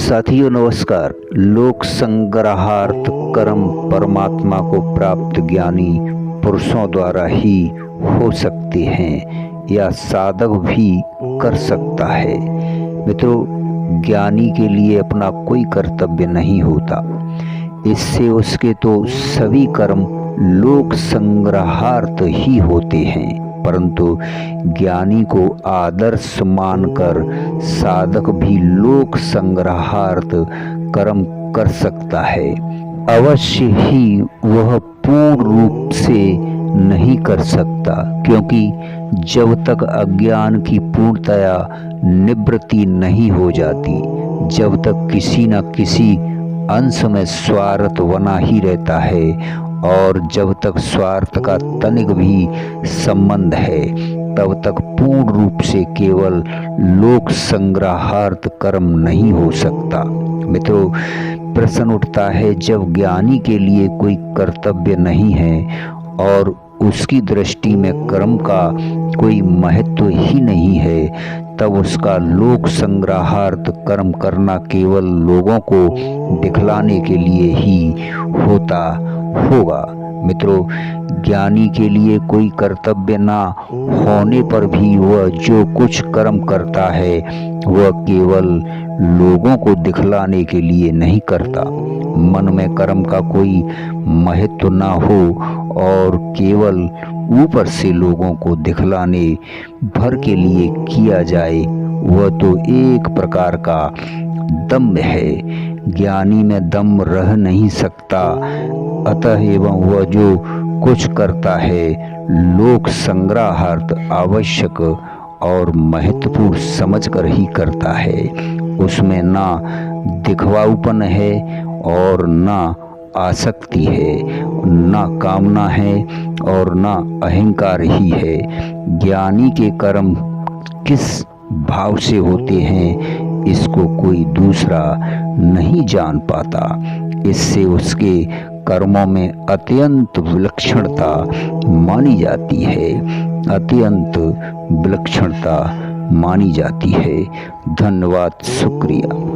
साथियों नमस्कार। लोक संग्रहार्थ कर्म परमात्मा को प्राप्त ज्ञानी पुरुषों द्वारा ही हो सकते हैं या साधक भी कर सकता है। मित्रों, ज्ञानी के लिए अपना कोई कर्तव्य नहीं होता, इससे उसके तो सभी कर्म लोक संग्रहार्थ ही होते हैं। परंतु ज्ञानी को आदर्श मानकर साधक भी लोक संग्रहार्थ कर्म कर सकता है। अवश्य ही वह पूर्ण रूप से नहीं कर सकता, क्योंकि जब तक अज्ञान की पूर्णतया निवृत्ति नहीं हो जाती, जब तक किसी न किसी अंश में स्वार्थ बना ही रहता है और जब तक स्वार्थ का तनिक भी संबंध है, तब तक पूर्ण रूप से केवल लोक संग्रहार्थ कर्म नहीं हो सकता। मित्रों, प्रश्न उठता है, जब ज्ञानी के लिए कोई कर्तव्य नहीं है और उसकी दृष्टि में कर्म का कोई महत्व ही नहीं है, तब उसका लोक संग्रहार्थ कर्म करना केवल लोगों को दिखलाने के लिए ही होता होगा। मित्रों, ज्ञानी के लिए कोई कर्तव्य ना होने पर भी वह जो कुछ कर्म करता है वह केवल लोगों को दिखलाने के लिए नहीं करता। मन में कर्म का कोई महत्व ना हो और केवल ऊपर से लोगों को दिखलाने भर के लिए किया जाए, वह तो एक प्रकार का दम्भ है। ज्ञानी में दम रह नहीं सकता, अतः एवं वह जो कुछ करता है लोक संग्रहार्थ आवश्यक और महत्वपूर्ण समझकर ही करता है। उसमें ना दिखवाऊपन है और ना आसक्ति है, ना कामना है और ना अहंकार ही है। ज्ञानी के कर्म किस भाव से होते हैं इसको कोई दूसरा नहीं जान पाता। इससे उसके कर्मों में अत्यंत विलक्षणता मानी जाती है, अत्यंत विलक्षणता मानी जाती है। धन्यवाद, शुक्रिया।